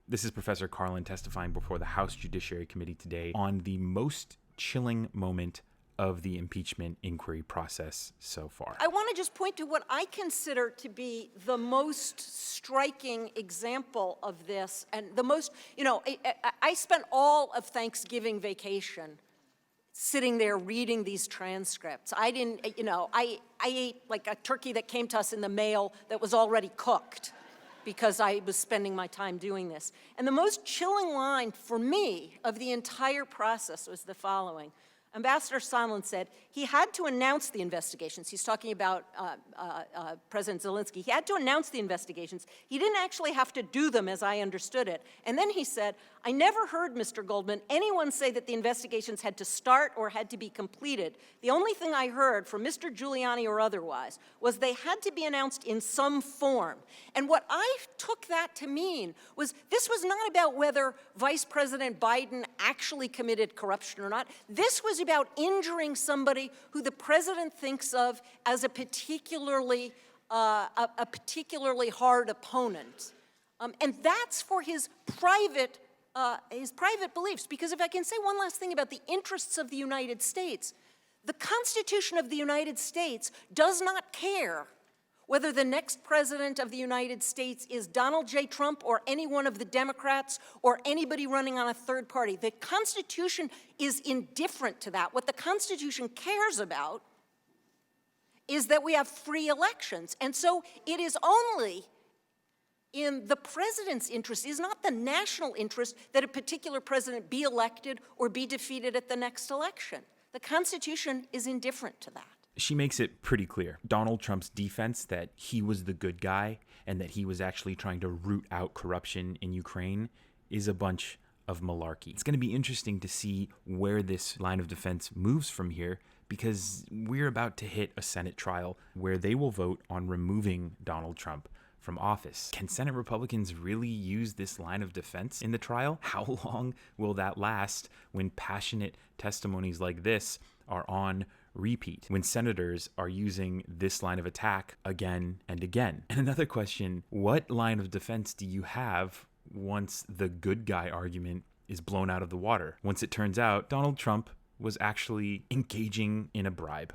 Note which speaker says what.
Speaker 1: This is Professor Karlan testifying before the House Judiciary Committee today on the most chilling moment of the impeachment inquiry process so far.
Speaker 2: I want to just point to what I consider to be the most striking example of this, and the most, I spent all of Thanksgiving vacation sitting there reading these transcripts. I didn't, I ate like a turkey that came to us in the mail that was already cooked because I was spending my time doing this. And the most chilling line for me of the entire process was the following. Ambassador Sondland said he had to announce the investigations. He's talking about President Zelensky. He had to announce the investigations. He didn't actually have to do them, as I understood it. And then he said, I never heard, Mr. Goldman, anyone say that the investigations had to start or had to be completed. The only thing I heard from Mr. Giuliani or otherwise was they had to be announced in some form. And what I took that to mean was this was not about whether Vice President Biden actually committed corruption or not. This was about injuring somebody who the president thinks of as a particularly hard opponent. And that's for his private beliefs. Because if I can say one last thing about the interests of the United States, the Constitution of the United States does not care whether the next president of the United States is Donald J. Trump or any one of the Democrats or anybody running on a third party. The Constitution is indifferent to that. What the Constitution cares about is that we have free elections. And so it is only in the president's interest, is not the national interest, that a particular president be elected or be defeated at the next election. The Constitution is indifferent to that.
Speaker 1: She makes it pretty clear. Donald Trump's defense that he was the good guy and that he was actually trying to root out corruption in Ukraine is a bunch of malarkey. It's going to be interesting to see where this line of defense moves from here, because we're about to hit a Senate trial where they will vote on removing Donald Trump from office. Can Senate Republicans really use this line of defense in the trial? How long will that last when passionate testimonies like this are on repeat, when senators are using this line of attack again and again? And another question, what line of defense do you have once the good guy argument is blown out of the water? Once it turns out Donald Trump was actually engaging in a bribe.